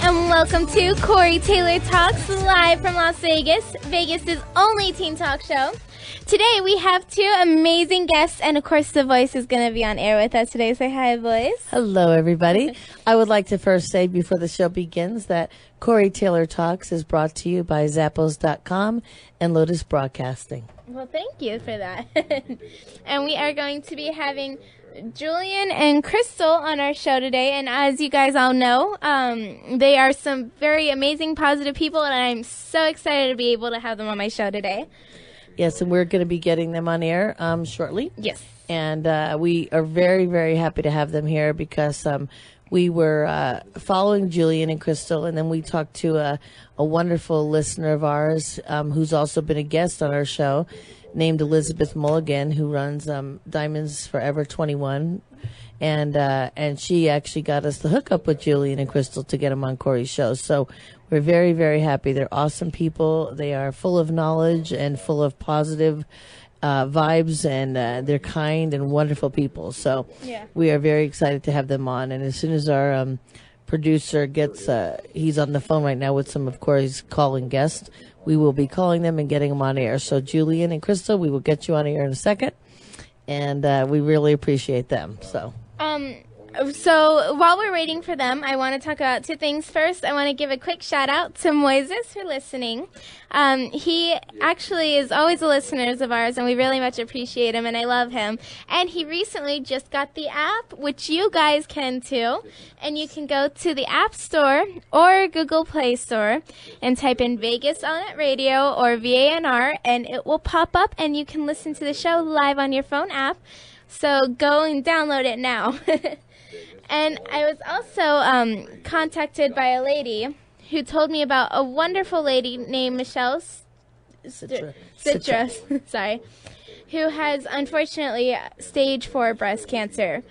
And welcome to Corey Taylor Talks live from Las Vegas, Vegas' only teen talk show. Today we have two amazing guests, and of course the voice is going to be on air with us today. Say hi, voice. Hello, everybody. I would like to first say before the show begins that Corey Taylor Talks is brought to you by Zappos.com and Lotus Broadcasting. Well, thank you for that. And we are going to be having Julien and Crystal on our show today, and as you guys all know, they are some very amazing, positive people, and I'm so excited to be able to have them on my show today. Yes, and we're going to be getting them on air shortly. Yes. And we are very, very happy to have them here because we were following Julien and Crystal, and then we talked to a wonderful listener of ours who's also been a guest on our show, named Elizabeth Mulligan, who runs Diamonds Forever 21, and she actually got us the hookup with Julien and Crystal to get them on Corey's show. So we're very, very happy. They're awesome people. They are full of knowledge and full of positive vibes, and they're kind and wonderful people. So we are very excited to have them on. And as soon as our producer gets, he's on the phone right now with some of Corey's calling guests, we will be calling them and getting them on air. So Julien and Crystal, we will get you on air in a second, and we really appreciate them. So while we're waiting for them, I want to talk about two things. First, I want to give a quick shout out to Moises for listening. He actually is always a listener of ours, and we really much appreciate him, and I love him. And he recently just got the app, which you guys can too. And you can go to the App Store or Google Play Store and type in Vegas On It Radio or VANR, and it will pop up, and you can listen to the show live on your phone app. So go and download it now. And I was also contacted by a lady who told me about a wonderful lady named Michelle Citra, sorry, who has unfortunately stage 4 breast cancer.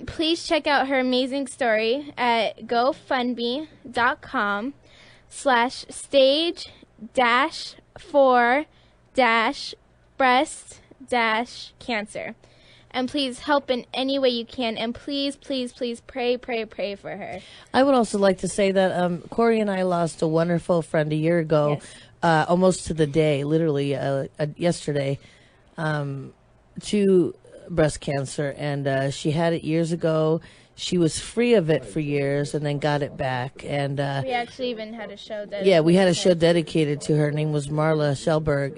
Please check out her amazing story at gofundme.com/stage-4-breast-cancer. And please help in any way you can. And please, please, please pray for her. I would also like to say that Corey and I lost a wonderful friend a year ago, almost to the day, literally yesterday, to breast cancer. And she had it years ago. She was free of it for years and then got it back. And we actually even had a show dedicated. Yeah, we had a show dedicated to her. Her name was Marla Shellberg.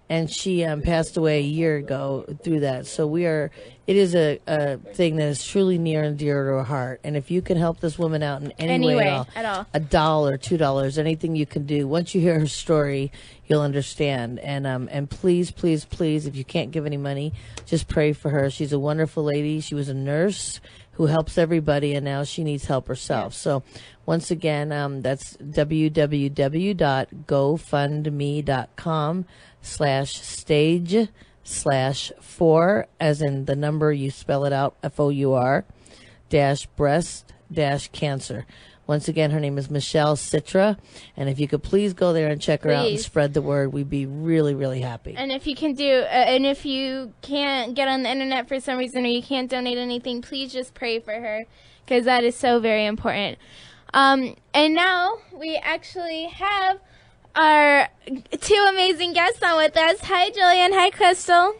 And she passed away a year ago through that. So it is a thing that is truly near and dear to her heart. And if you can help this woman out in any way at all, $1, $2, anything you can do. Once you hear her story, you'll understand. And please, please, please, if you can't give any money, just pray for her. She's a wonderful lady. She was a nurse who helps everybody, and now she needs help herself. So once again, that's www.gofundme.com/stage/4, as in the number, you spell it out, FOUR, -breast-cancer. Once again, her name is Michelle Citra, and if you could please go there and check her out and spread the word, we'd be really, really happy. And if you can and if you can't get on the internet for some reason, or you can't donate anything, please just pray for her, because that is so very important. And now we actually have our two amazing guests on with us. Hi, Julien. Hi, Crystal.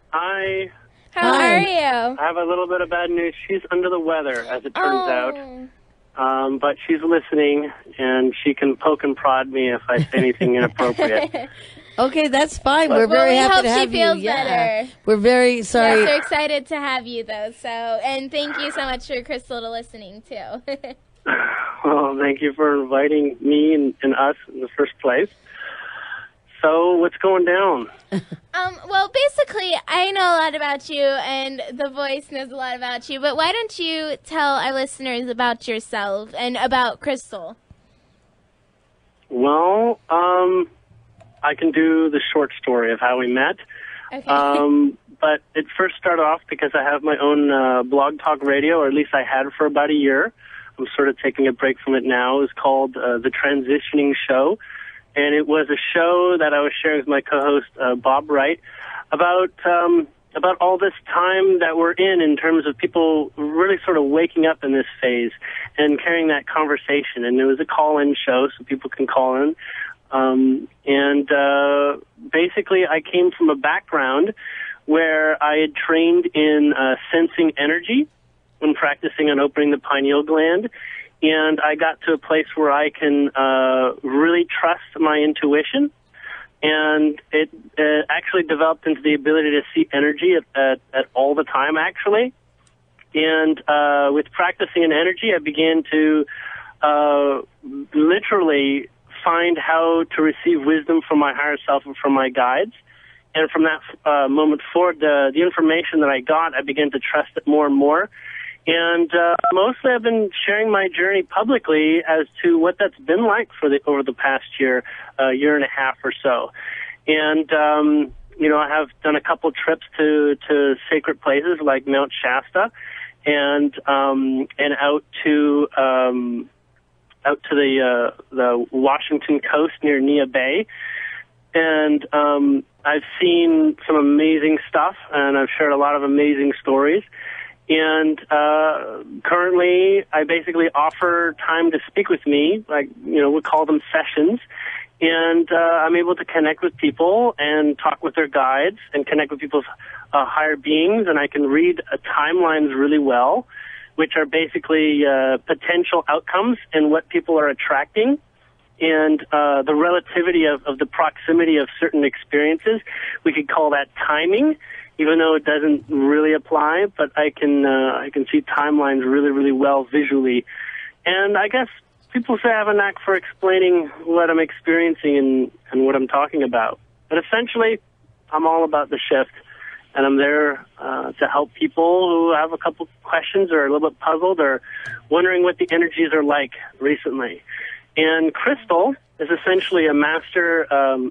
Hi. How are you? I have a little bit of bad news. She's under the weather, as it turns out. But she's listening, and she can poke and prod me if I say anything inappropriate. Okay, that's fine. We're very happy to have you. We hope she feels better. We're very sorry. Yes, we're excited to have you, though. And thank you so much for Crystal to listening, too. Well, thank you for inviting me and us in the first place. So, what's going down? Well, basically, I know a lot about you, and the voice knows a lot about you, but why don't you tell our listeners about yourself and about Crystal? Well, I can do the short story of how we met. Okay. But it first started off because I have my own blog talk radio, or at least I had for about a year. I'm sort of taking a break from it now. It was called The Transitioning Show. And it was a show that I was sharing with my co-host, Bob Wright, about all this time that we're in terms of people really sort of waking up in this phase and carrying that conversation. And it was a call-in show, so people can call in. Basically, I came from a background where I had trained in sensing energy when practicing on opening the pineal gland. And I got to a place where I can really trust my intuition. And it actually developed into the ability to see energy at all the time, actually. And with practicing in energy, I began to literally find how to receive wisdom from my higher self and from my guides. And from that moment forward, the information that I got, I began to trust it more and more. And mostly I've been sharing my journey publicly as to what that's been like over the past year and a half or so. And, I have done a couple trips to sacred places like Mount Shasta and out to the Washington coast near Nia Bay. And I've seen some amazing stuff, and I've shared a lot of amazing stories. And currently, I basically offer time to speak with me, we call them sessions. And I'm able to connect with people and talk with their guides and connect with people's higher beings. And I can read timelines really well, which are basically potential outcomes and what people are attracting. And the relativity of the proximity of certain experiences, we could call that timing, even though it doesn't really apply. But I can see timelines really, really well visually. And I guess people say I have a knack for explaining what I'm experiencing and what I'm talking about. But essentially, I'm all about the shift. And I'm there to help people who have a couple questions or are a little bit puzzled or wondering what the energies are like recently. And Crystal is essentially a master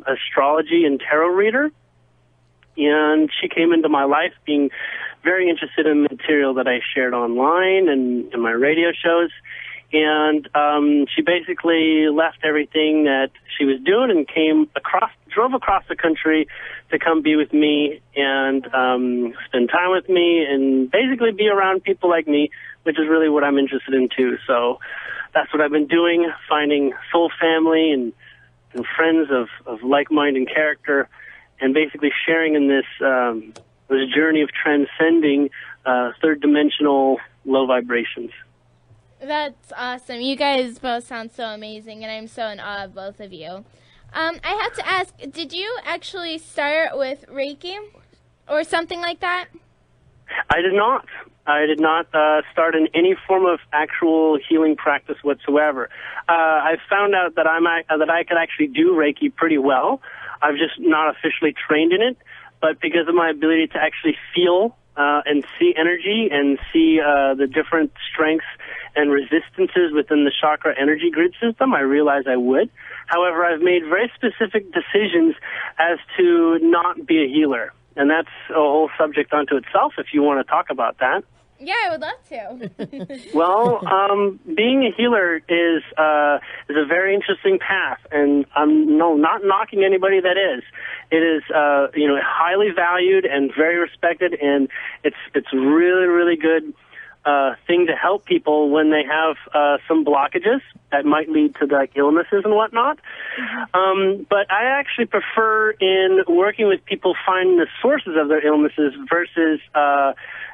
astrology and tarot reader. And she came into my life being very interested in the material that I shared online and in my radio shows. And she basically left everything that she was doing and drove across the country to come be with me and spend time with me and basically be around people like me, which is really what I'm interested in too. So that's what I've been doing, finding soul family and friends of like-minded character, and basically sharing in this journey of transcending third-dimensional low vibrations. That's awesome. You guys both sound so amazing, and I'm so in awe of both of you. I have to ask, did you actually start with Reiki or something like that? I did not. I did not start in any form of actual healing practice whatsoever. I found out that I could actually do Reiki pretty well. I've just not officially trained in it, but because of my ability to actually feel and see energy and see the different strengths and resistances within the chakra energy grid system, I realized I would. However, I've made very specific decisions as to not be a healer. And that's a whole subject unto itself if you want to talk about that. Yeah, I would love to. Well, being a healer is a very interesting path, and I'm not knocking anybody that is. It is highly valued and very respected, and it's really, really good thing to help people when they have some blockages that might lead to like illnesses and whatnot. Mm-hmm. But I actually prefer in working with people finding the sources of their illnesses versus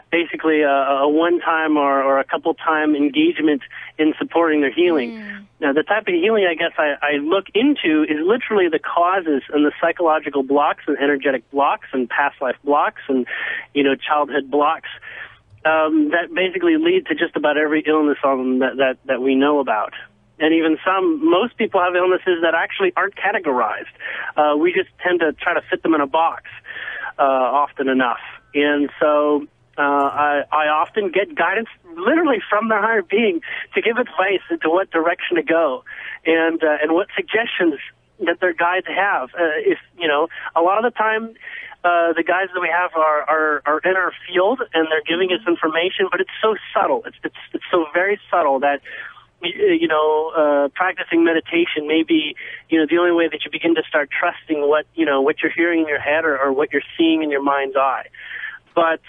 basically a one-time or a couple-time engagement in supporting their healing. Now, the type of healing I guess I look into is literally the causes and the psychological blocks and energetic blocks and past life blocks and, childhood blocks that basically lead to just about every illness that we know about. And even most people have illnesses that actually aren't categorized. We just tend to try to fit them in a box often enough. And so I often get guidance literally from the higher being to give advice into what direction to go and what suggestions that their guides have. If a lot of the time the guides that we have are in our field and they're giving us information, but it's so subtle. It's so very subtle that practicing meditation may be the only way that you begin to start trusting what you're hearing in your head or what you're seeing in your mind's eye. But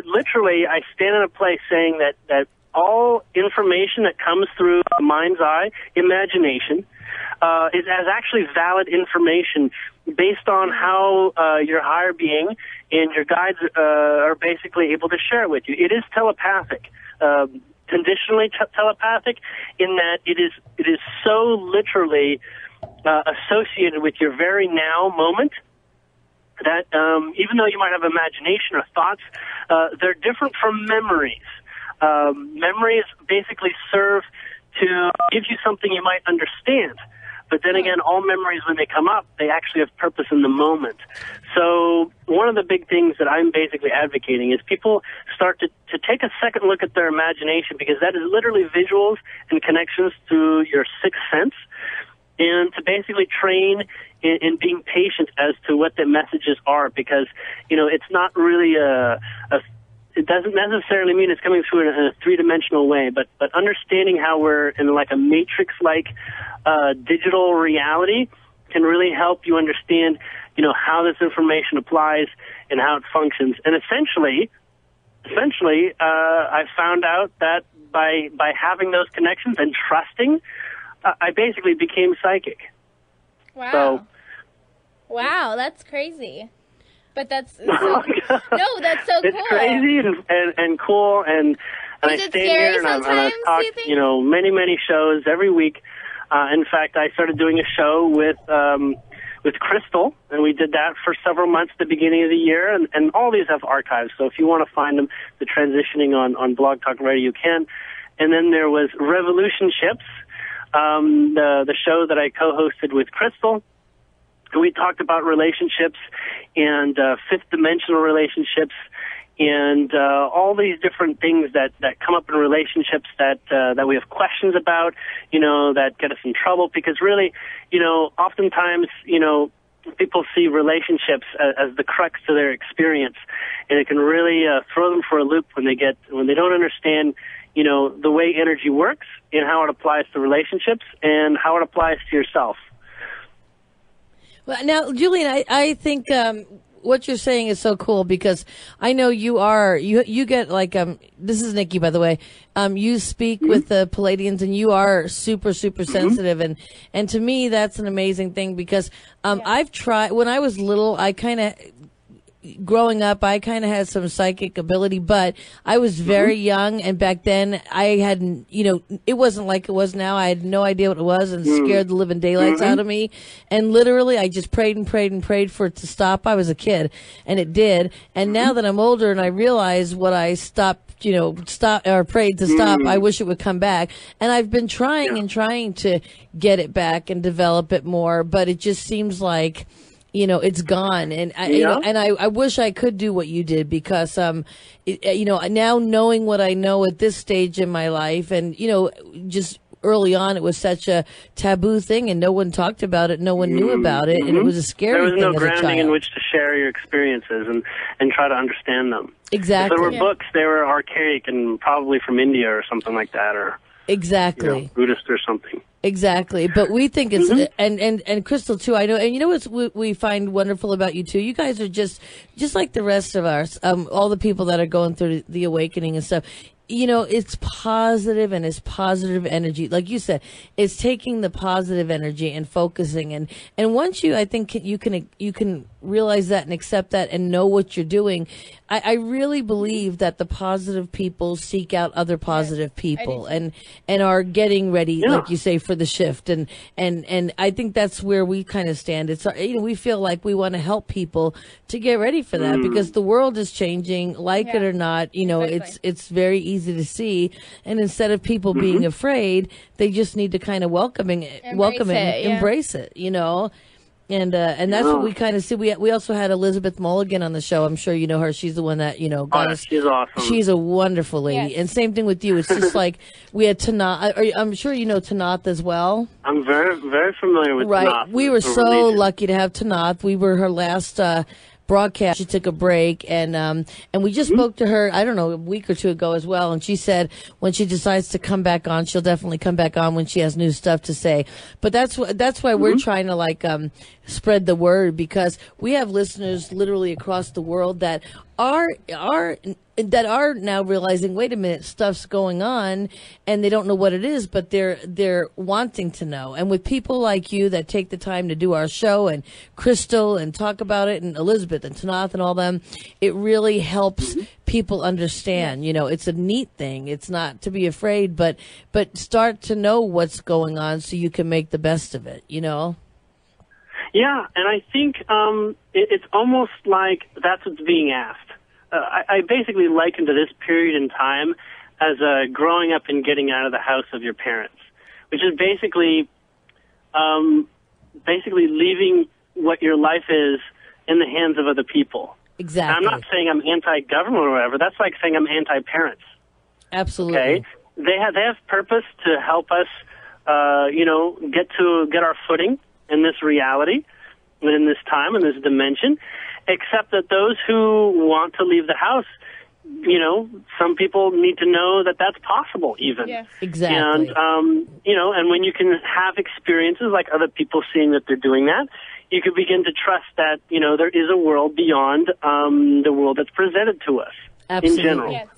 literally, I stand in a place saying that all information that comes through the mind's eye, imagination, is as actually valid information based on how your higher being and your guides are basically able to share it with you. It is telepathic, conditionally telepathic, in that it is so literally associated with your very now moment that even though you might have imagination or thoughts, they're different from memories. Memories basically serve to give you something you might understand. But then again, all memories, when they come up, they actually have purpose in the moment. So one of the big things that I'm basically advocating is people start to take a second look at their imagination, because that is literally visuals and connections through your sixth sense, and to basically train in being patient as to what the messages are, because, it's not really it doesn't necessarily mean it's coming through in a three-dimensional way, but understanding how we're in like a matrix-like digital reality can really help you understand, how this information applies and how it functions. And essentially, I found out that by having those connections and trusting, I basically became psychic. Wow. Wow, that's crazy. But that's so, no, that's so it's cool. It's crazy and cool, and I stand here and I've talked, many shows every week. In fact, I started doing a show with Crystal, and we did that for several months at the beginning of the year, and all these have archives. So if you want to find them, the transitioning on Blog Talk Radio, you can. And then there was Revolution Ships, the show that I co-hosted with Crystal. We talked about relationships and fifth dimensional relationships and all these different things that come up in relationships that we have questions about, that get us in trouble, because really, oftentimes, people see relationships as the crux to their experience, and it can really throw them for a loop when they don't understand, the way energy works and how it applies to relationships and how it applies to yourself. Well, now, Julien, I think what you're saying is so cool, because I know you get like, this is Nikki, by the way, you speak with the Pleiadians, and you are super, super sensitive. And to me, that's an amazing thing, because I've tried, when I was little, growing up, I kind of had some psychic ability, but I was very young, and back then I hadn't, it wasn't like it was now. I had no idea what it was, and scared the living daylights out of me. And literally, I just prayed and prayed and prayed for it to stop. I was a kid, and it did. And now that I'm older and I realize what I prayed to stop, I wish it would come back. And I've been trying and trying to get it back and develop it more, but it just seems like, it's gone. And I wish I could do what you did, because, now knowing what I know at this stage in my life, and, just early on, it was such a taboo thing, and no one talked about it. No one knew about it. And it was a scary thing. There was no grounding in which to share your experiences and try to understand them. Exactly. If there were books, they were archaic and probably from India or something like that, or exactly, Buddhist or something. Exactly. But we think it's, and Crystal too, I know, and what we find wonderful about you too, you guys are just like the rest of us, all the people that are going through the awakening and stuff. It's positive, and it's positive energy. Like you said, it's taking the positive energy and focusing. And once I think you can realize that and accept that and know what you're doing. I really believe that the positive people seek out other positive people and are getting ready, like you say, for the shift. And I think that's where we kind of stand. It's, we feel like we want to help people to get ready for that, because the world is changing, it or not. It's very easy to see. And instead of people being afraid, they just need to kind of welcome it, embrace it, And that's what we kind of see. We also had Elizabeth Mulligan on the show. I'm sure you know her. She's the one that, got us. She's awesome. She's a wonderful lady. Yes. And same thing with you. It's just like we had Tanaath. I'm sure you know Tanaath as well. I'm very, very familiar with Tanaath. We were so lucky to have Tanaath. We were her last broadcast. She took a break, and we just spoke to her, I don't know, a week or two ago as well, and she said when she decides to come back on, she'll definitely come back on when she has new stuff to say. But that's why we're trying to spread the word, because we have listeners literally across the world that are now realizing, wait a minute, stuff's going on, and they don't know what it is, but they're wanting to know. And with people like you that take the time to do our show, and Crystal, and talk about it, and Elizabeth and Tanaath and all them, it really helps people understand. It's a neat thing. It's not to be afraid, but start to know what's going on so you can make the best of it. Yeah, and I think it's almost like that's what's being asked. I basically liken to this period in time as growing up and getting out of the house of your parents, which is basically leaving what your life is in the hands of other people. Exactly. And I'm not saying I'm anti-government or whatever. That's like saying I'm anti-parents. Absolutely. Okay? They have purpose to help us, get our footing in this reality, in this time, in this dimension, except that those who want to leave the house, some people need to know that that's possible even. Yes. Exactly. And when you can have experiences like other people seeing that they're doing that, you can begin to trust that, there is a world beyond the world that's presented to us. Absolutely. In general. Yes.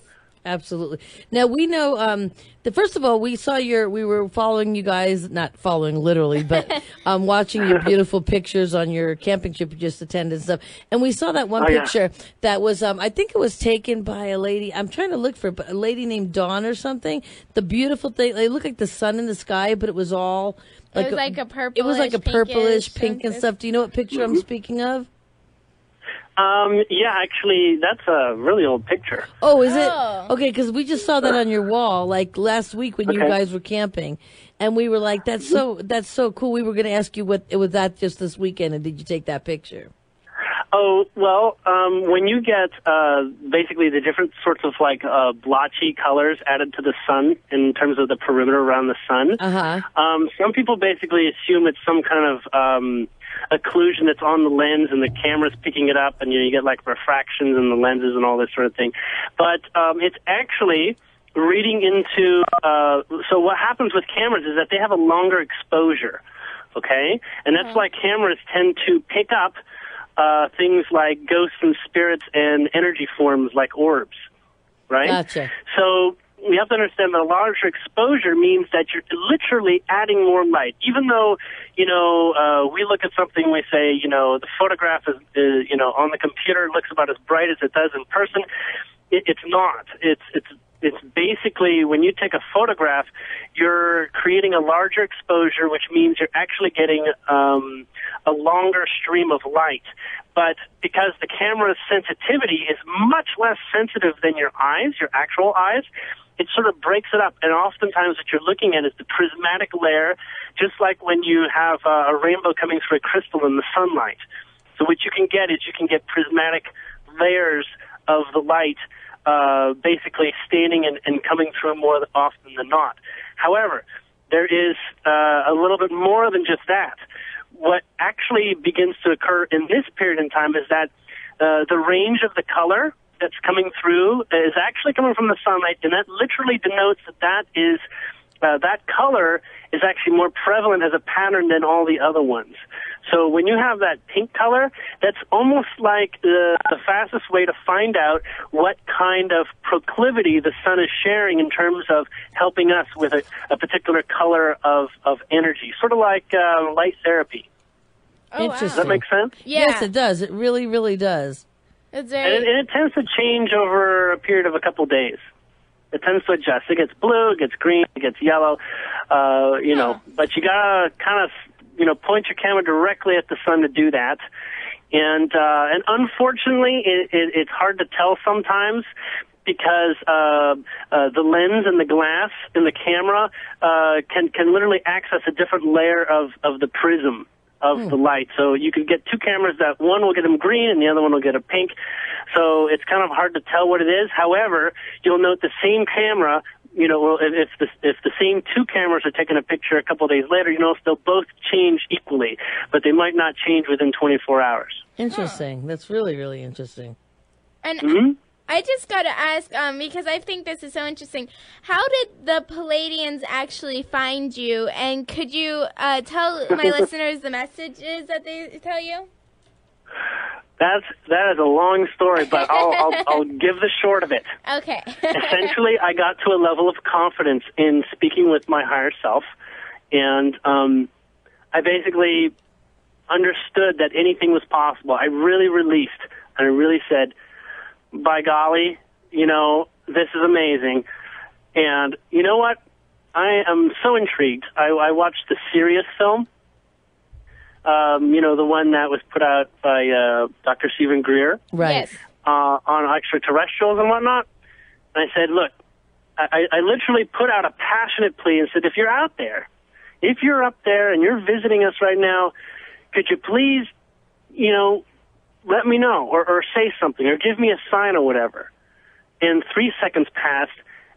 Absolutely. Now we know first of all, we were following you guys, not following literally, but watching your beautiful pictures on your camping trip you just attended and stuff. And we saw that one picture that was I think it was taken by a lady. I'm trying to look for it, but a lady named Dawn or something. The beautiful thing, it looked like the sun in the sky, but it was all It was like a purplish, it was like a purplish pink and pinkish. stuff. Do you know what picture I'm speaking of? Yeah, actually, that's a really old picture. Oh, is it? Oh. Okay, because we just saw that on your wall, like last week when you guys were camping, and we were like, "That's so cool." We were going to ask you what it was that just this weekend, and did you take that picture? Oh, well, when you get basically the different sorts of blotchy colors added to the sun in terms of the perimeter around the sun, some people basically assume it's some kind of occlusion that's on the lens and the camera's picking it up, and you get refractions in the lenses and all this sort of thing. But it's actually reading into so what happens with cameras is that they have a longer exposure, okay? And that's why cameras tend to pick up things like ghosts and spirits and energy forms like orbs, right? Gotcha. So we have to understand that a larger exposure means that you're literally adding more light. Even though, we look at something, we say, the photograph is on the computer looks about as bright as it does in person. It's not. It's basically when you take a photograph, you're creating a larger exposure, which means you're actually getting a longer stream of light. But because the camera's sensitivity is much less sensitive than your eyes, your actual eyes, it sort of breaks it up. And oftentimes what you're looking at is the prismatic layer, just like when you have a rainbow coming through a crystal in the sunlight. So what you can get is you can get prismatic layers of the light basically staining and coming through more often than not. However, there is a little bit more than just that. What actually begins to occur in this period in time is that the range of the color that's coming through is actually coming from the sunlight, and that literally denotes that is that color is actually more prevalent as a pattern than all the other ones. So when you have that pink color, that's almost like the fastest way to find out what kind of proclivity the sun is sharing in terms of helping us with a particular color of energy, sort of like light therapy. Oh, Interesting. Does that make sense? Yeah. Yes, it does. It really, really does. It's And it tends to change over a period of a couple days. It tends to adjust. It gets blue, it gets green, it gets yellow, but you gotta kind of, point your camera directly at the sun to do that. And unfortunately, it's hard to tell sometimes because the lens and the glass in the camera can literally access a different layer of the prism of the light. So you could get two cameras that one will get them green and the other one will get a pink. So it's kind of hard to tell what it is. However, you'll note the same camera, you know, if the same two cameras are taking a picture a couple of days later, you know, they'll both change equally, but they might not change within 24 hours. Interesting. That's really, really interesting. And I just got to ask, because I think this is so interesting, how did the Pleiadians actually find you? And could you tell my listeners the messages that they tell you? That is a long story, but I'll give the short of it. Okay. Essentially, I got to a level of confidence in speaking with my higher self, and I basically understood that anything was possible. I really released, and I really said, by golly, you know, this is amazing. And you know what? I am so intrigued. I watched the Sirius film, you know, the one that was put out by Dr. Stephen Greer. Right. Yes. On extraterrestrials and whatnot. And I said, look, I literally put out a passionate plea and said, if you're out there, if you're up there and you're visiting us right now, could you please, you know, let me know or say something or give me a sign or whatever. And 3 seconds passed,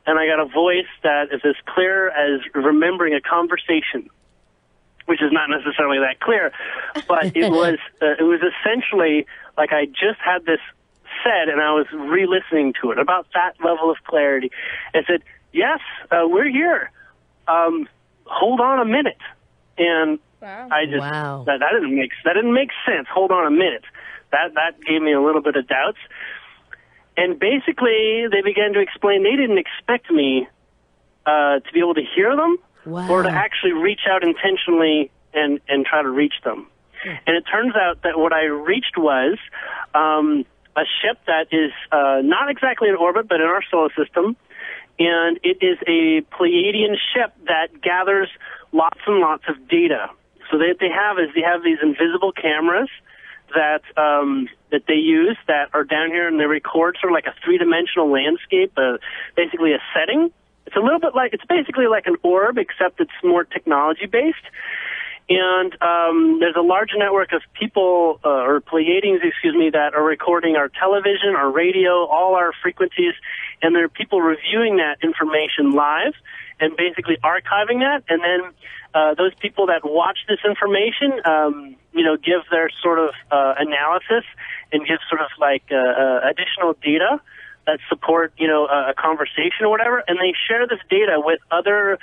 and I got a voice that is as clear as remembering a conversation, which is not necessarily that clear, but it was essentially like I just had this said, and I was re-listening to it about that level of clarity. It said, yes, we're here. Hold on a minute. And Wow. I just, Wow. that didn't make sense. Hold on a minute. That gave me a little bit of doubts. And basically, they began to explain they didn't expect me to be able to hear them or to actually reach out intentionally and try to reach them. And it turns out that what I reached was a ship that is not exactly in orbit, but in our solar system. And it is a Pleiadian ship that gathers lots and lots of data. So what they have these invisible cameras that they use that are down here, and they record sort of like a three-dimensional landscape, basically a setting. It's basically like an orb, except it's more technology-based. And there's a large network of people, or Pleiadians, that are recording our television, our radio, all our frequencies, and there are people reviewing that information live and basically archiving that. And then those people that watch this information, give their sort of analysis and give sort of like additional data that support, a conversation or whatever, and they share this data with other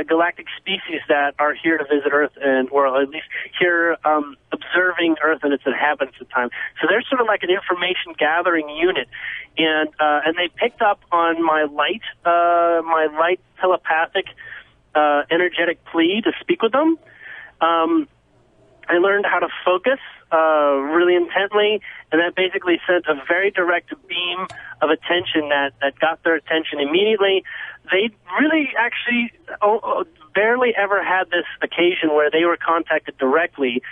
galactic species that are here to visit Earth, or at least here observing Earth and its inhabitants at the time. So they're sort of like an information gathering unit, and they picked up on my light telepathic energetic plea to speak with them. I learned how to focus really intently, and that basically sent a very direct beam of attention that got their attention immediately. They really actually barely ever had this occasion where they were contacted directly,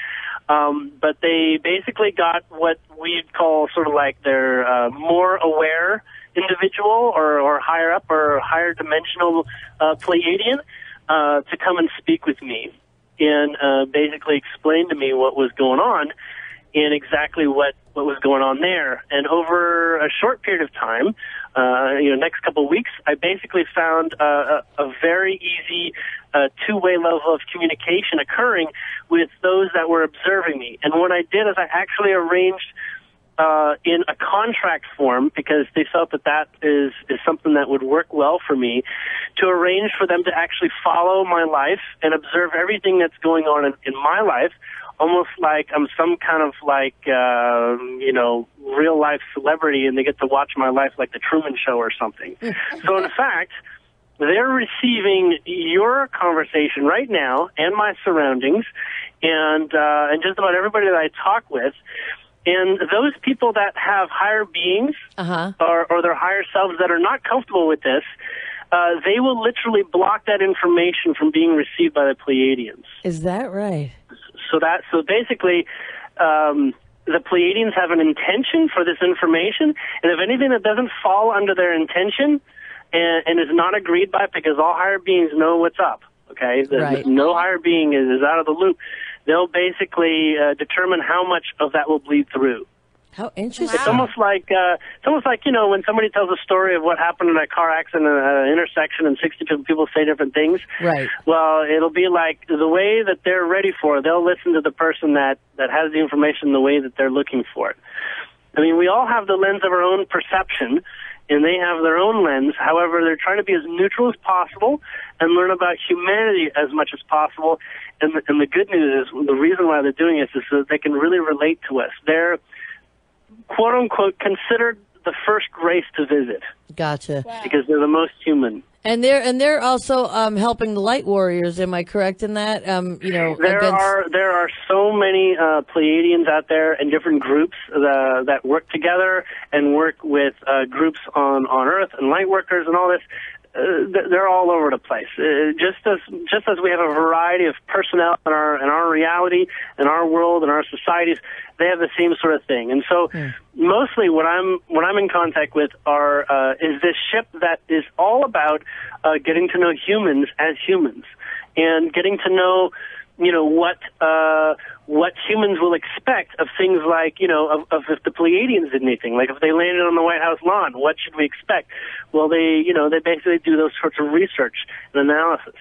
but they basically got what we'd call sort of like their more aware individual or higher up or higher dimensional Pleiadian to come and speak with me and basically explain to me what was going on and exactly what was going on there. And over a short period of time, next couple of weeks, I basically found a very easy two-way level of communication occurring with those that were observing me. And what I did is I actually arranged in a contract form, because they felt that is something that would work well for me, to arrange for them to actually follow my life and observe everything that's going on in my life, almost like I'm some kind of like, real life celebrity, and they get to watch my life like the Truman Show or something. So in fact, they're receiving your conversation right now and my surroundings and just about everybody that I talk with. And those people that have higher beings or their higher selves that are not comfortable with this, they will literally block that information from being received by the Pleiadians. Is that right? So basically, the Pleiadians have an intention for this information, and if anything that doesn't fall under their intention and is not agreed by, because all higher beings know what's up, okay? No higher being is out of the loop. they'll basically determine how much of that will bleed through. How interesting. It's almost like when somebody tells a story of what happened in a car accident at an intersection and 60 people say different things. Right. Well, it'll be like the way that they're ready for it. They'll listen to the person that has the information the way that they're looking for it. I mean, we all have the lens of our own perception, and they have their own lens. However, they're trying to be as neutral as possible and learn about humanity as much as possible. And the good news is, the reason why they're doing this is so that they can really relate to us. They're, quote unquote, considered the first race to visit. Gotcha. Wow. Because they're the most human. And they're also helping the light warriors. Am I correct in that? There are so many Pleiadians out there and different groups that work together and work with groups on Earth and light workers and all this. They're all over the place. Just as we have a variety of personnel in our reality, in our world, in our societies, they have the same sort of thing. And so, mostly what I'm in contact with is this ship that is all about getting to know humans as humans and getting to know, what humans will expect of things like, of if the Pleiadians did anything, like if they landed on the White House lawn, what should we expect? Well, they basically do those sorts of research and analysis.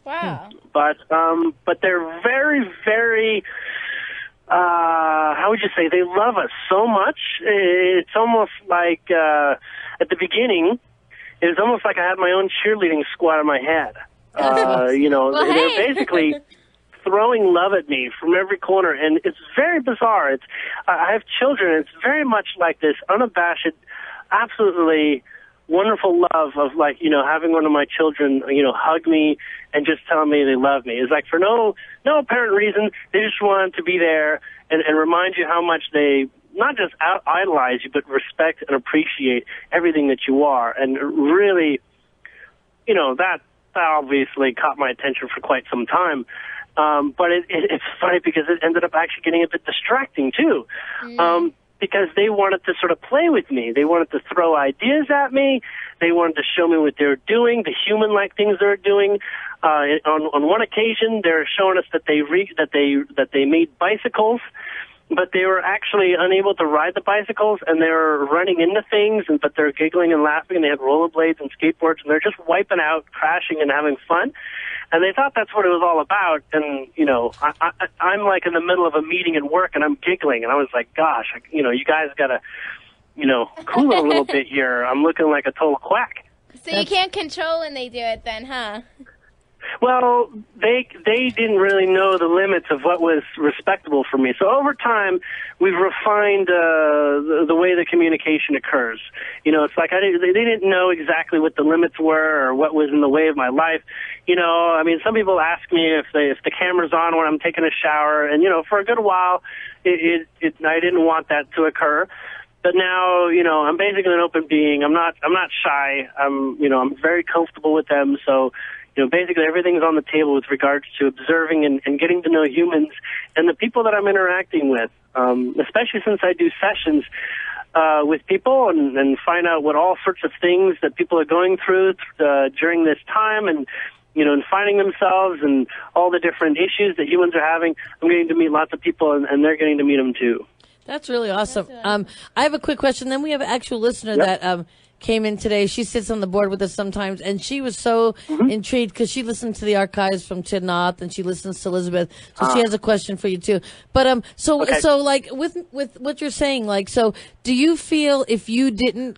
Wow. But they're very, very, how would you say, they love us so much. It's almost like, at the beginning, it was almost like I had my own cheerleading squad in my head. They're basically throwing love at me from every corner, and it's very bizarre. I have children. It's very much like this unabashed, absolutely wonderful love of having one of my children, hug me and just tell me they love me. It's like for no apparent reason. They just want to be there and remind you how much they not just idolize you, but respect and appreciate everything that you are. And really, that obviously caught my attention for quite some time. But it's funny because it ended up actually getting a bit distracting too. Because they wanted to sort of play with me. They wanted to throw ideas at me. They wanted to show me what they're doing, the human-like things they're doing. On one occasion, they're showing us that they made bicycles, but they were actually unable to ride the bicycles, and they were running into things, but they're giggling and laughing, and they had rollerblades and skateboards, and they're just wiping out, crashing, and having fun. And they thought that's what it was all about. And, I'm like in the middle of a meeting at work, and I'm giggling, and I was like, gosh, you guys got to, cool it a little bit here. I'm looking like a total quack. So you can't control when they do it then, huh? Well, they didn't really know the limits of what was respectable for me. So over time, we've refined the way the communication occurs. It's like they didn't know exactly what the limits were or what was in the way of my life. Some people ask me if the camera's on when I'm taking a shower, and for a good while, I didn't want that to occur. But now, I'm basically an open being. I'm not shy. I'm very comfortable with them. So, basically everything's on the table with regards to observing and getting to know humans and the people that I'm interacting with, especially since I do sessions with people and find out what all sorts of things that people are going through during this time and, and finding themselves and all the different issues that humans are having. I'm getting to meet lots of people, and they're getting to meet them too. That's really awesome. I have a quick question. Then we have an actual listener that came in today. She sits on the board with us sometimes, and she was so intrigued because she listened to the archives from Tanaath, and she listens to Elizabeth. So she has a question for you too. But so like with what you're saying, like, so do you feel if you didn't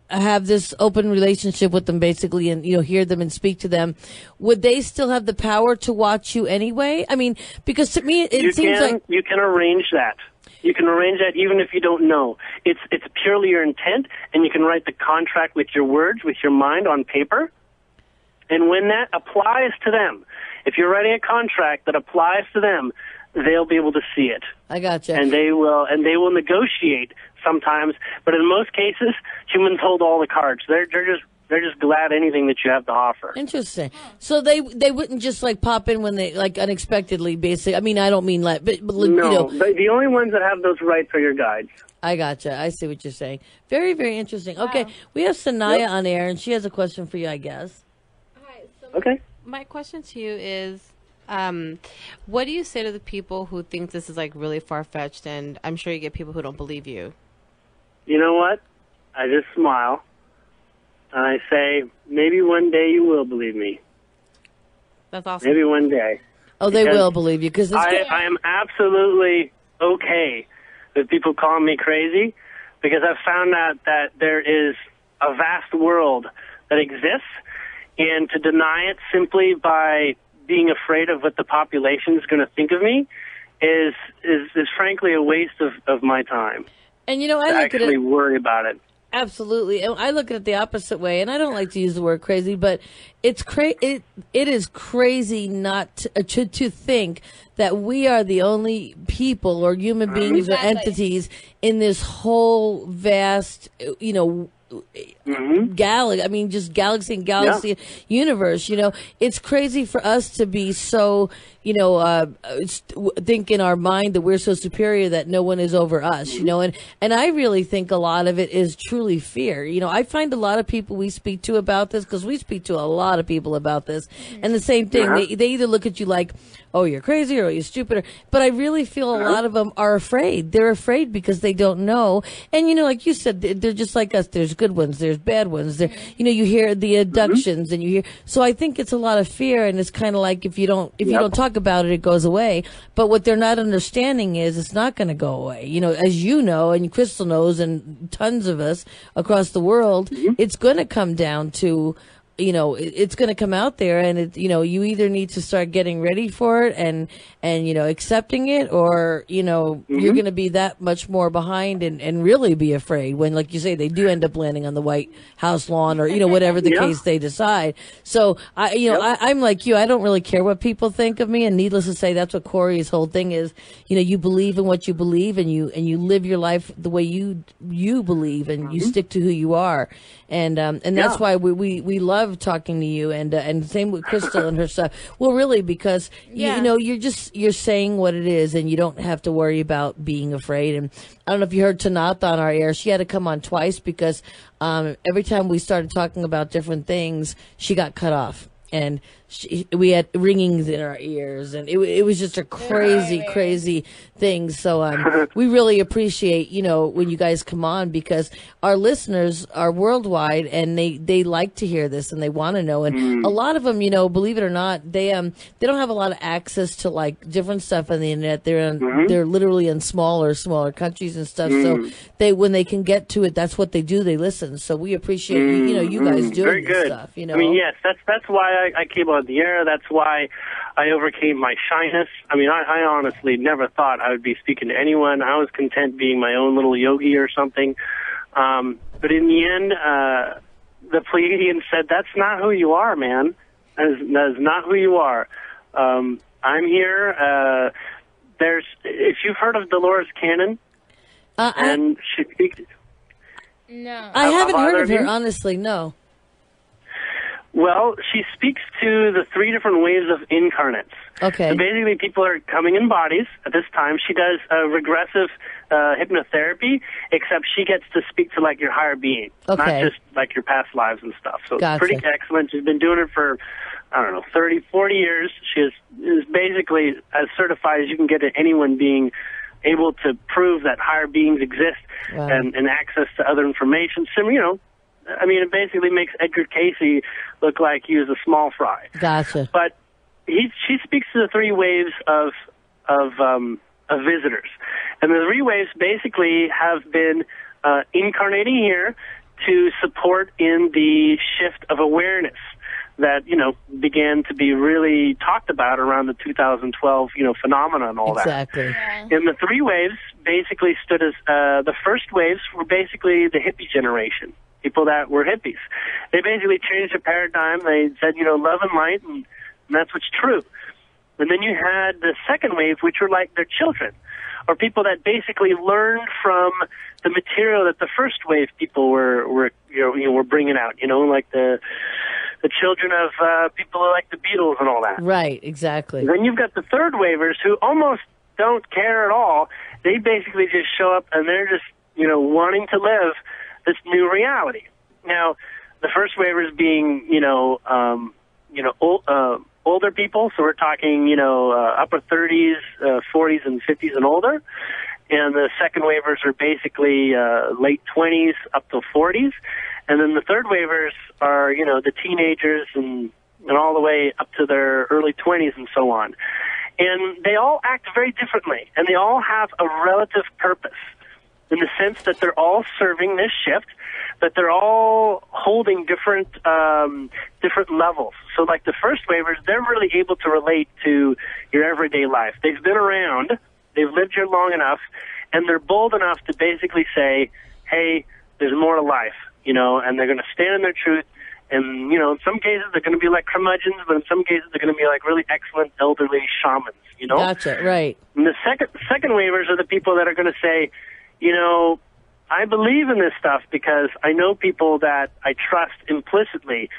have this open relationship with them, basically, and hear them and speak to them, would they still have the power to watch you anyway? I mean, because to me it seems like you can arrange that. You can arrange that even if you don't know. It's purely your intent, and you can write the contract with your words, with your mind on paper. And when that applies to them, if you're writing a contract that applies to them, they'll be able to see it. I gotcha. And they will negotiate sometimes, but in most cases, humans hold all the cards. They're just glad anything that you have to offer. Interesting. So they wouldn't just like pop in when they like unexpectedly, basically. I mean, I don't mean that, but no, the only ones that have those rights are your guides. I gotcha. I see what you're saying. Very, very interesting. Wow. Okay, we have Sanaya on air, and she has a question for you, I guess. Hi. Okay. My question to you is, What do you say to the people who think this is like really far-fetched? And I'm sure you get people who don't believe you. You know what? I just smile. And I say, maybe one day you will believe me. That's awesome. Maybe one day. Oh, they will believe you because I am absolutely okay with people calling me crazy because I've found out that there is a vast world that exists, and to deny it simply by being afraid of what the population is going to think of me is frankly a waste of my time. And I look actually at it, worry about it. Absolutely. And I look at it the opposite way, and I don't like to use the word crazy, but it is crazy not to think that we are the only people or human beings or entities in this whole vast, galaxy. I mean, just galaxy and galaxy universe. It's crazy for us to be so, think in our mind that we're so superior that no one is over us. And I really think a lot of it is truly fear. I find a lot of people we speak to about this, because we speak to a lot of people about this, and the same thing. They either look at you like, oh, you're crazy, or you're stupid. But I really feel a lot of them are afraid. They're afraid because they don't know. And, like you said, they're just like us. There's good ones. There's bad ones. There, you hear the abductions and you hear. So I think it's a lot of fear. And it's kind of like if you don't talk about it, it goes away. But what they're not understanding is it's not going to go away. As you know, and Crystal knows, and tons of us across the world, it's going to come down to, it's going to come out there, and you either need to start getting ready for it and accepting it, or you're going to be that much more behind and really be afraid when, like you say, they do end up landing on the White House lawn, or whatever the case they decide. So I'm like you. I don't really care what people think of me, and needless to say, that's what Corey's whole thing is. You believe in what you believe, and you live your life the way you believe, and you stick to who you are, and that's why we love talking to you, and same with Crystal and her stuff. Well, really, because you're saying what it is, and you don't have to worry about being afraid. And I don't know if you heard Tanaath on our air. She had to come on twice because every time we started talking about different things, she got cut off. And we had ringings in our ears, and it was just a crazy thing. So we really appreciate, when you guys come on, because our listeners are worldwide, and they like to hear this, and they want to know. And a lot of them, believe it or not, they don't have a lot of access to like different stuff on the internet. They're literally in smaller countries and stuff. So when they can get to it, that's what they do. They listen. So we appreciate you guys doing this stuff. I mean, yes, that's why I came on the air. That's why I overcame my shyness. I mean, I honestly never thought I would be speaking to anyone. I was content being my own little yogi or something. But in the end, the Pleiadians said, that's not who you are, man. That is not who you are. I'm here. If you've heard of Delores Cannon, and she speaks... No. I haven't heard of her, honestly, no. Well, she speaks to the 3 different waves of incarnates. Okay. So basically, people are coming in bodies at this time. She does regressive hypnotherapy, except she gets to speak to, like, your higher being, not just, like, your past lives and stuff. So it's pretty excellent. She's been doing it for, 30, 40 years. She is basically as certified as you can get to anyone being able to prove that higher beings exist and access to other information. So, it basically makes Edgar Casey look like he was a small fry. Gotcha. But she speaks to the 3 waves of visitors, and the 3 waves basically have been incarnating here to support in the shift of awareness that began to be really talked about around the 2012 phenomena and all that. Exactly. And the 3 waves basically stood as the first waves were basically the hippie generation. People that were hippies. They basically changed the paradigm. They said, love and light, and that's what's true. And then you had the second wave, which were like their children, or people that basically learned from the material that the first wave people were bringing out. Like the children of people like the Beatles and all that. Right, exactly. And then you've got the third wavers who almost don't care at all. They basically just show up, and they're just wanting to live this new reality. Now, the first waivers being, older people, so we're talking, upper 30s, 40s, and 50s and older. And the second waivers are basically late 20s up to 40s. And then the third waivers are, the teenagers and all the way up to their early 20s and so on. And they all act very differently, and they all have a relative purpose in the sense that they're all serving this shift, but they're all holding different levels. So like the first waivers, they're really able to relate to your everyday life. They've been around, they've lived here long enough, and they're bold enough to basically say, hey, there's more to life, and they're going to stand in their truth. And, in some cases they're going to be like curmudgeons, but in some cases they're going to be like really excellent elderly shamans, Gotcha, right. And the second waivers are the people that are going to say, I believe in this stuff because I know people that I trust implicitly,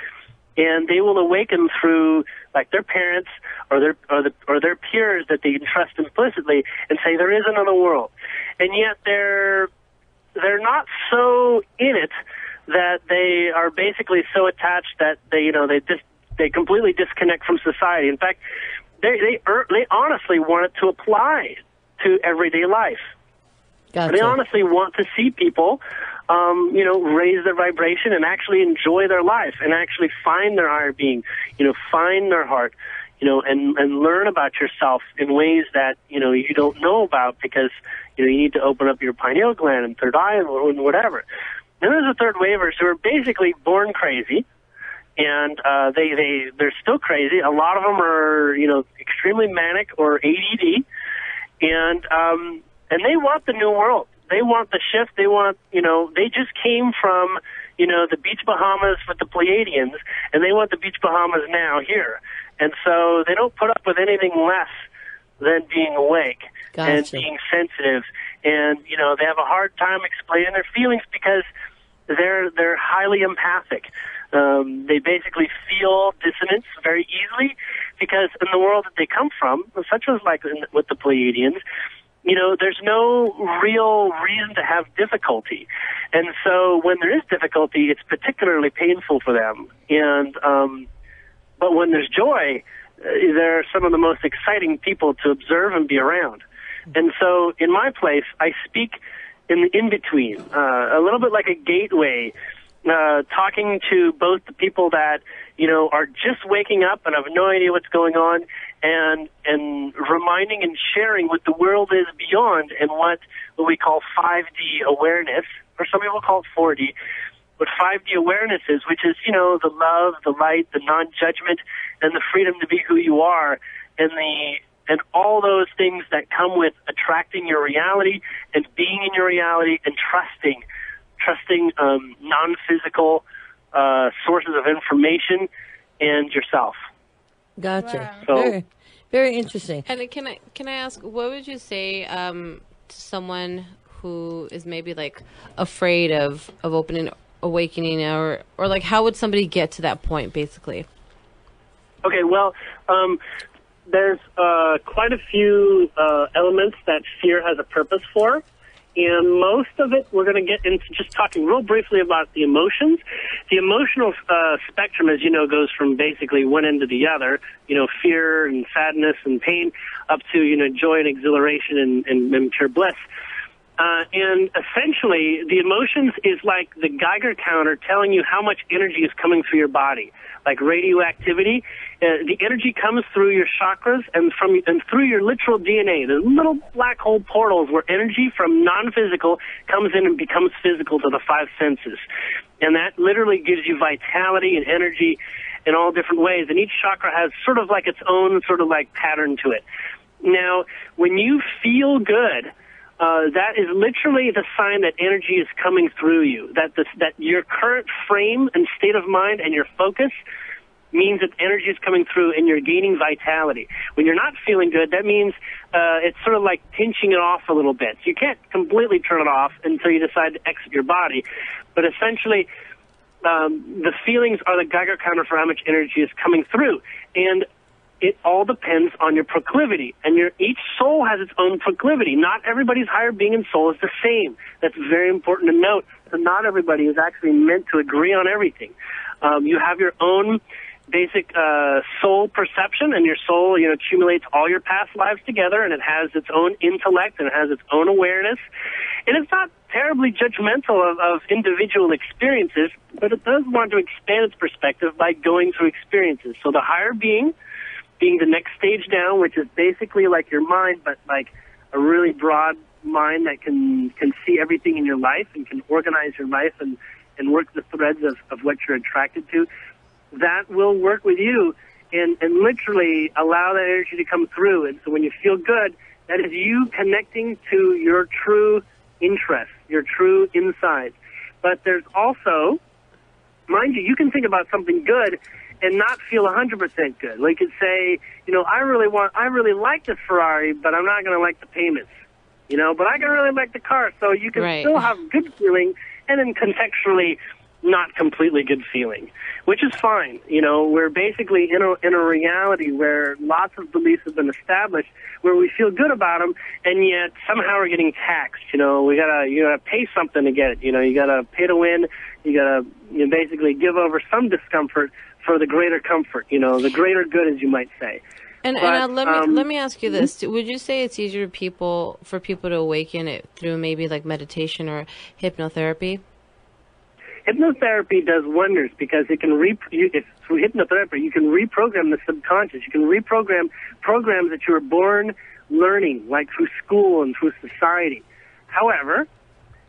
and they will awaken through like their parents or their peers that they can trust implicitly and say there is another world. And yet they're not so in it that they are basically so attached that they completely disconnect from society. In fact, they honestly want it to apply to everyday life. Gotcha. They honestly want to see people, raise their vibration and actually enjoy their life and actually find their higher being, find their heart, and learn about yourself in ways that, you don't know about because, you need to open up your pineal gland and third eye and whatever. And there's the third waivers who are basically born crazy, and they're still crazy. A lot of them are, extremely manic or ADD, and they want the new world. They want the shift. They want, they just came from, the beach Bahamas with the Pleiadians, and they want the beach Bahamas now here. And so they don't put up with anything less than being awake and being sensitive. And, they have a hard time explaining their feelings because they're highly empathic. They basically feel dissonance very easily because in the world that they come from, such as like with the Pleiadians, there's no real reason to have difficulty. And so when there is difficulty, it's particularly painful for them. And but when there's joy, they're some of the most exciting people to observe and be around. And so in my place, I speak in the in-between, a little bit like a gateway, talking to both the people that, are just waking up and have no idea what's going on, and reminding and sharing what the world is beyond and what we call 5D awareness, or some people call it 4D, what 5D awareness is, which is, the love, the light, the non-judgment, and the freedom to be who you are, and all those things that come with attracting your reality and being in your reality and trusting non-physical sources of information and yourself. Gotcha. Wow. So, very, very interesting. And can I ask, what would you say to someone who is maybe like afraid of awakening, or like how would somebody get to that point, basically? Okay, well, there's quite a few elements that fear has a purpose for. And most of it, we're going to get into just talking real briefly about the emotions. The emotional spectrum, as you know, goes from basically one end to the other, fear and sadness and pain, up to, joy and exhilaration and pure bliss. And essentially, the emotions is like the Geiger counter telling you how much energy is coming through your body. Like radioactivity, the energy comes through your chakras and through your literal DNA. There's little black hole portals where energy from non-physical comes in and becomes physical to the five senses. And that literally gives you vitality and energy in all different ways. And each chakra has sort of like its own sort of like pattern to it. Now, when you feel good, that is literally the sign that energy is coming through you, that your current frame and state of mind and your focus means that energy is coming through and you're gaining vitality. When you're not feeling good, that means it's sort of like pinching it off a little bit. You can't completely turn it off until you decide to exit your body, but essentially the feelings are the Geiger counter for how much energy is coming through. And it all depends on your proclivity, and each soul has its own proclivity. Not everybody's higher being and soul is the same. That's very important to note. So not everybody is actually meant to agree on everything. You have your own basic soul perception, and your soul, accumulates all your past lives together, and it has its own intellect and it has its own awareness. And it's not terribly judgmental of individual experiences, but it does want to expand its perspective by going through experiences. So the higher being the next stage down, which is basically like your mind, but like a really broad mind that can see everything in your life and can organize your life and work the threads of what you're attracted to. That will work with you and literally allow that energy to come through. And so when you feel good, that is you connecting to your true interest, your true inside. But there's also, mind you, you can think about something good and not feel 100% good. Like you could say, I really like this Ferrari, but I'm not going to like the payments. But I can really like the car. So you can still have good feeling and then contextually not completely good feeling, which is fine. We're basically in a reality where lots of beliefs have been established where we feel good about them, and yet somehow we're getting taxed. You gotta pay something to get it. You gotta pay to win. You gotta basically give over some discomfort for the greater comfort. The greater good, as you might say. And let me ask you this: would you say it's easier for people to awaken it through maybe like meditation or hypnotherapy? Hypnotherapy does wonders because it can through hypnotherapy you can reprogram the subconscious. You can reprogram programs that you were born learning, like through school and through society. However,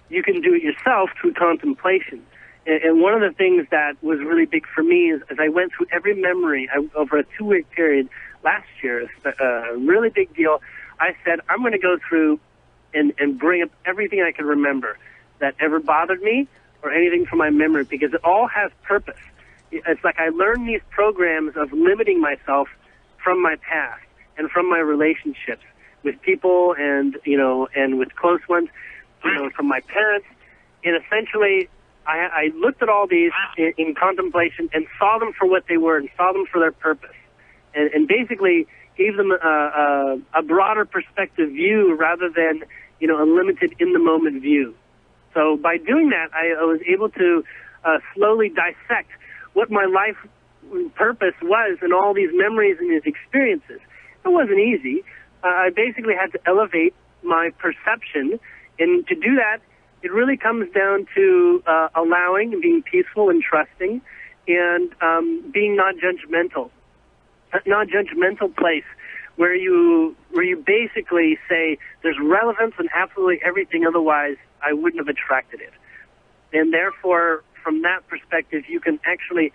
you can do it yourself through contemplation. And one of the things that was really big for me is as I went through every memory over a 2-week period last year, a really big deal, I said, I'm going to go through and bring up everything I can remember that ever bothered me or anything from my memory, because it all has purpose. It's like I learned these programs of limiting myself from my past and from my relationships with people and with close ones, from my parents. And essentially, I looked at all these in contemplation and saw them for what they were and saw them for their purpose, and basically gave them a broader perspective view rather than a limited in the moment view. So by doing that, I was able to slowly dissect what my life purpose was in all these memories and these experiences. It wasn't easy. I basically had to elevate my perception, and to do that, it really comes down to allowing and being peaceful and trusting and being non-judgmental. A non-judgmental place where you basically say there's relevance in absolutely everything, otherwise I wouldn't have attracted it. And therefore, from that perspective, you can actually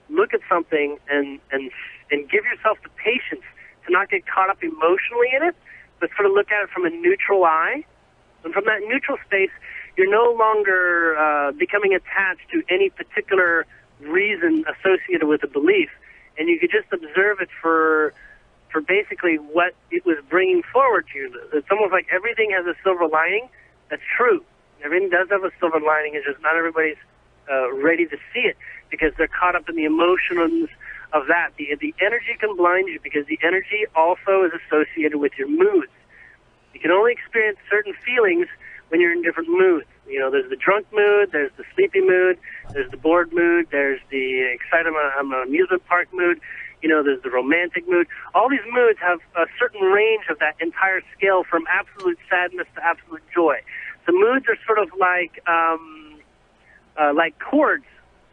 look at something and give yourself the patience to not get caught up emotionally in it, but sort of look at it from a neutral eye. And from that neutral space, you're no longer becoming attached to any particular reason associated with a belief, and you could just observe it for basically what it was bringing forward to you. It's almost like everything has a silver lining. That's true. Everything does have a silver lining. It's just not everybody's ready to see it because they're caught up in the emotions of that. The energy can blind you because the energy also is associated with your moods. You can only experience certain feelings when you're in different moods. There's the drunk mood, there's the sleepy mood, there's the bored mood, there's the excited amusement park mood, there's the romantic mood. All these moods have a certain range of that entire scale from absolute sadness to absolute joy. The moods are sort of like chords,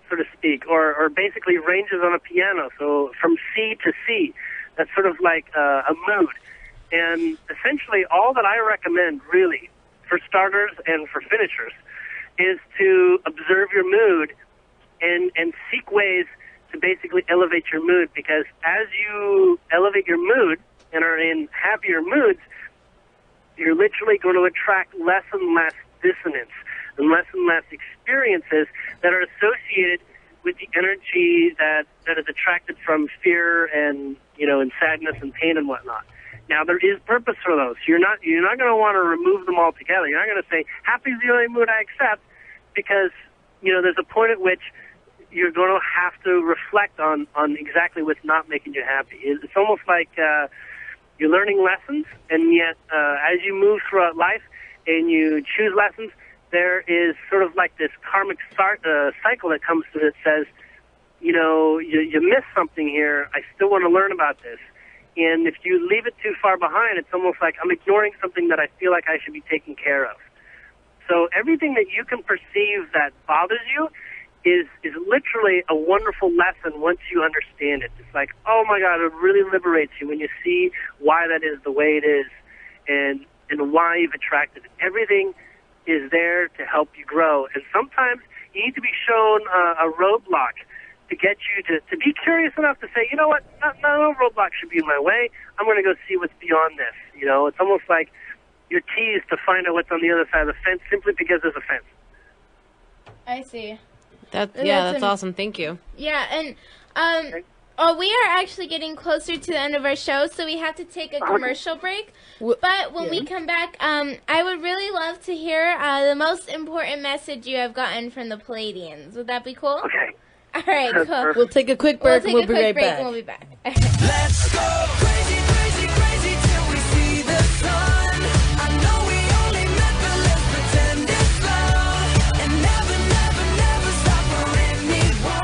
so to speak, or basically ranges on a piano. So from C to C, that's sort of like a mood. And essentially all that I recommend, really, for starters and for finishers, is to observe your mood and seek ways to basically elevate your mood, because as you elevate your mood and are in happier moods, you're literally going to attract less and less dissonance and less experiences that are associated with the energy that is attracted from fear and and sadness and pain and whatnot. Now, there is purpose for those. You're not going to want to remove them altogether. You're not going to say, happy is the only mood I accept, because, there's a point at which you're going to have to reflect on exactly what's not making you happy. It's almost like you're learning lessons, and yet as you move throughout life and you choose lessons, there is sort of like this karmic cycle that comes through that says, you miss something here. I still want to learn about this. And if you leave it too far behind, it's almost like I'm ignoring something that I feel like I should be taking care of. So everything that you can perceive that bothers you is literally a wonderful lesson once you understand it. It's like, oh my God, it really liberates you when you see why that is the way it is and why you've attracted it. Everything is there to help you grow. And sometimes you need to be shown a roadblock to get you to be curious enough to say, you know what, no roadblock should be in my way. I'm going to go see what's beyond this. It's almost like you're teased to find out what's on the other side of the fence simply because there's a fence. I see. That's awesome. Thank you. Yeah, and we are actually getting closer to the end of our show, so we have to take a commercial break. But when we come back, I would really love to hear the most important message you have gotten from the Pleiadians. Would that be cool? Okay. All right, cool. We'll take a quick break and we'll be right back. And we'll be back. Let's go crazy, crazy, crazy till we see the sun. I know we only met, but let's pretend it's love. And never, never, never stop for anyone.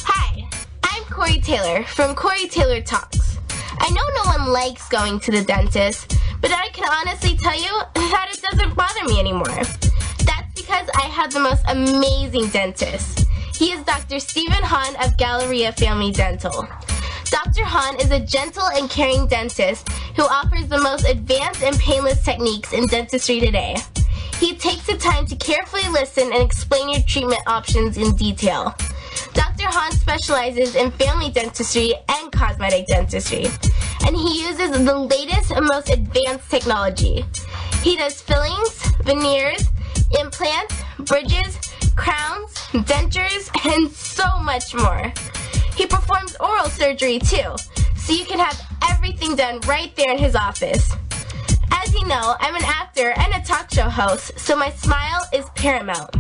Hi, I'm Corey Taylor from Corey Taylor Talks. I know no one likes going to the dentist, but I can honestly tell you that it doesn't bother me anymore. That's because I have the most amazing dentist. He is Dr. Stephen Hahn of Galleria Family Dental. Dr. Hahn is a gentle and caring dentist who offers the most advanced and painless techniques in dentistry today. He takes the time to carefully listen and explain your treatment options in detail. Dr. Hahn specializes in family dentistry and cosmetic dentistry, and he uses the latest and most advanced technology. He does fillings, veneers, implants, bridges, crowns, dentures, and so much more. He performs oral surgery too, so you can have everything done right there in his office. As you know, I'm an actor and a talk show host, so my smile is paramount.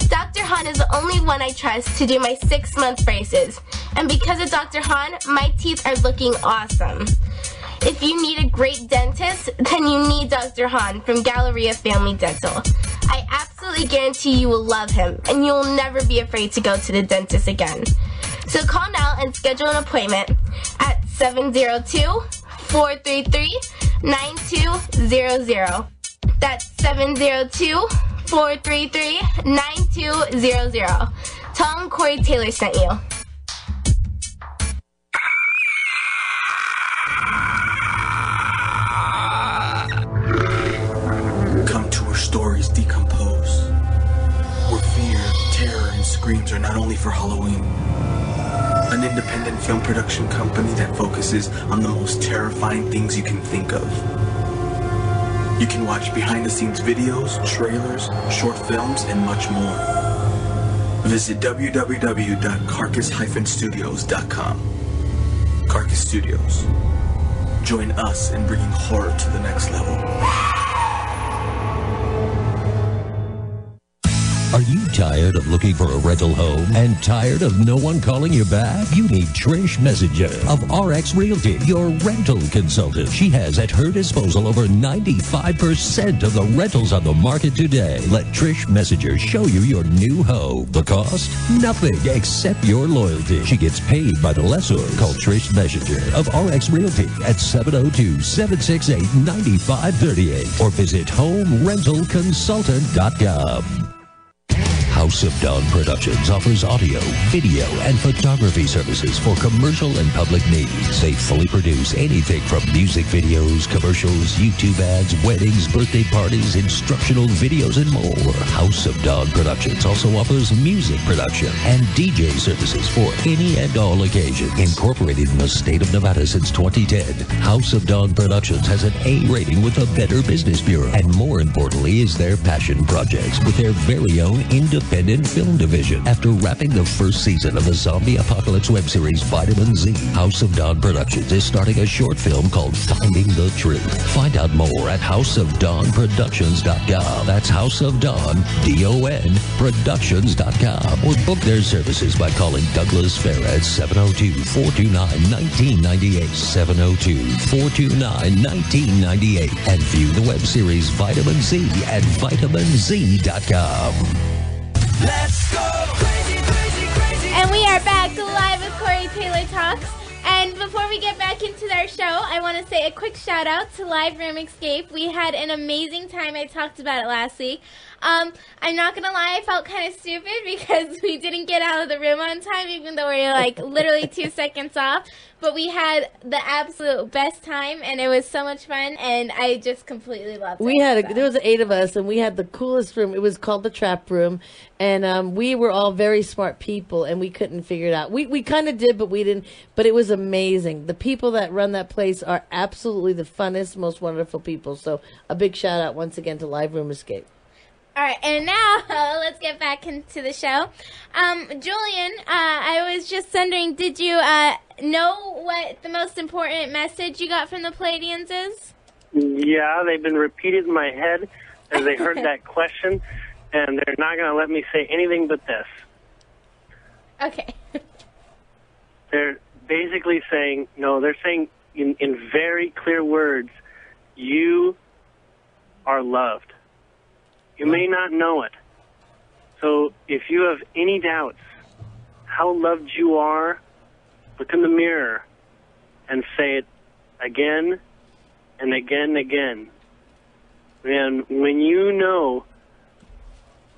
Dr. Hahn is the only one I trust to do my 6-month braces, and because of Dr. Hahn, my teeth are looking awesome. If you need a great dentist, then you need Dr. Hahn from Galleria Family Dental. I absolutely guarantee you will love him, and you will never be afraid to go to the dentist again. So call now and schedule an appointment at 702-433-9200. That's 702-433-9200. Tell him Corey Taylor sent you. Come to where stories decompose, where fear, terror, and screams are not only for Halloween. An independent film production company that focuses on the most terrifying things you can think of. You can watch behind-the-scenes videos, trailers, short films, and much more. Visit www.carcass-studios.com. Carcass Studios. Join us in bringing horror to the next level. Are you tired of looking for a rental home and tired of no one calling you back? You need Trish Messenger of RX Realty, your rental consultant. She has at her disposal over 95% of the rentals on the market today. Let Trish Messenger show you your new home. The cost? Nothing except your loyalty. She gets paid by the lessor. Call Trish Messenger of RX Realty at 702-768-9538 or visit homerentalconsultant.com. House of Dawn Productions offers audio, video, and photography services for commercial and public needs. They fully produce anything from music videos, commercials, YouTube ads, weddings, birthday parties, instructional videos, and more. House of Dawn Productions also offers music production and DJ services for any and all occasions. Incorporated in the state of Nevada since 2010, House of Dawn Productions has an A rating with the Better Business Bureau. And more importantly is their passion projects with their very own independent film division. After wrapping the first season of the zombie apocalypse web series Vitamin Z, House of Dawn Productions is starting a short film called Finding the Truth. Find out more at houseofdawnproductions.com. That's House of Dawn, D-O-N, Productions.com. Or book their services by calling Douglas Farah at 702-429-1998, 702-429-1998, and view the web series Vitamin Z at vitaminz.com. Let's go crazy, crazy, crazy. And we are back live with Corey Taylor Talks. And before we get back into our show, I want to say a quick shout out to Live Room Escape. We had an amazing time. I talked about it last week. I'm not going to lie, I felt kind of stupid because we didn't get out of the room on time, even though we were like literally 2 seconds off. But we had the absolute best time, and it was so much fun, and I just completely loved it. There was 8 of us, and we had the coolest room. It was called the Trap Room, and we were all very smart people, and we couldn't figure it out. We kind of did, but we didn't. But it was amazing. The people that run that place are absolutely the funnest, most wonderful people. So a big shout out once again to Live Room Escape. All right, and now let's get back into the show. Julien, I was just wondering, did you know what the most important message you got from the Pleiadians is? Yeah, they've been repeated in my head as they heard that question, and they're not going to let me say anything but this. Okay. They're basically saying, they're saying in very clear words, you are loved. You may not know it. So if you have any doubts how loved you are, look in the mirror and say it again and again and again. And when you know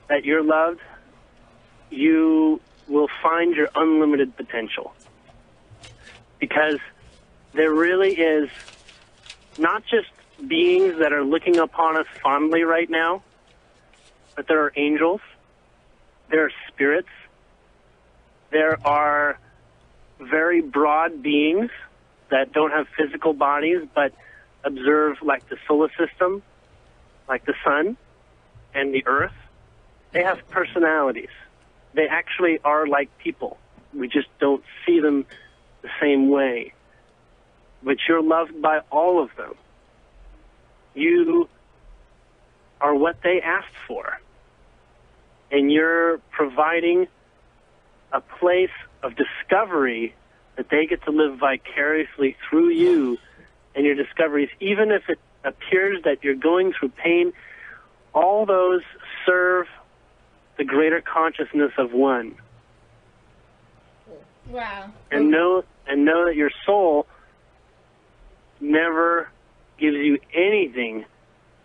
that you're loved, you will find your unlimited potential. Because there really is not just beings that are looking upon us fondly right now, but there are angels, there are spirits, there are very broad beings that don't have physical bodies but observe like the solar system, like the sun and the earth. They have personalities. They actually are like people. We just don't see them the same way. But you're loved by all of them. You are what they asked for. And you're providing a place of discovery that they get to live vicariously through you and your discoveries. Even if it appears that you're going through pain, all those serve the greater consciousness of one. Wow. And know that your soul never gives you anything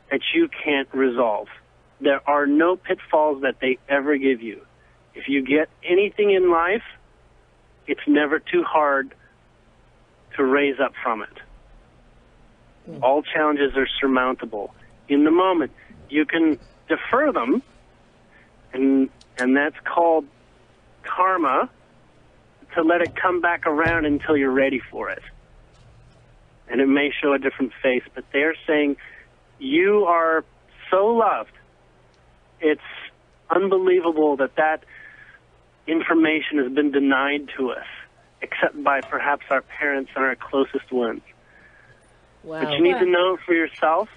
that you can't resolve. There are no pitfalls that they ever give you. If you get anything in life, it's never too hard to raise up from it. All challenges are surmountable. In the moment, you can defer them, and that's called karma, to let it come back around until you're ready for it. And it may show a different face, but they're saying you are so loved. It's unbelievable that information has been denied to us, except by perhaps our parents and our closest ones. Wow. But you need to know it for yourself,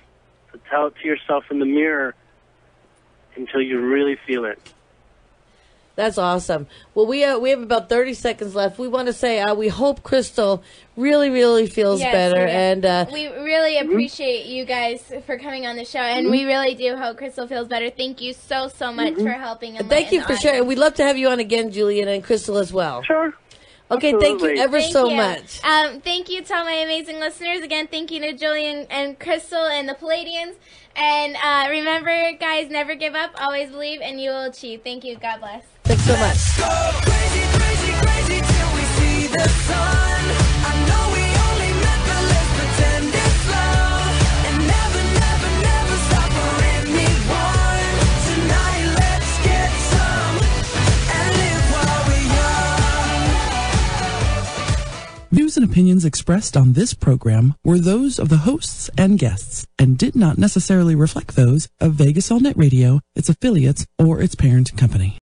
so tell it to yourself in the mirror until you really feel it. That's awesome. Well, we have about 30 seconds left. We want to say we hope Crystal really, really feels better. And we really appreciate you guys for coming on the show, and we really do hope Crystal feels better. Thank you so much for helping. Thank you for sharing. We'd love to have you on again, Julien, and Crystal as well. Sure. Okay, Absolutely. thank you ever so much. Thank you to all my amazing listeners. Again, thank you to Julien and Crystal and the Pleiadians. And remember, guys, never give up, always believe, and you will achieve. Thank you. God bless. Thanks so much. Let's go crazy, crazy, crazy till we see the sun. I know we only met, but let's pretend it's love. And never, never, never stop for anyone. Tonight, let's get some and live while we're young. Views and opinions expressed on this program were those of the hosts and guests and did not necessarily reflect those of Vegas All Net Radio, its affiliates, or its parent company.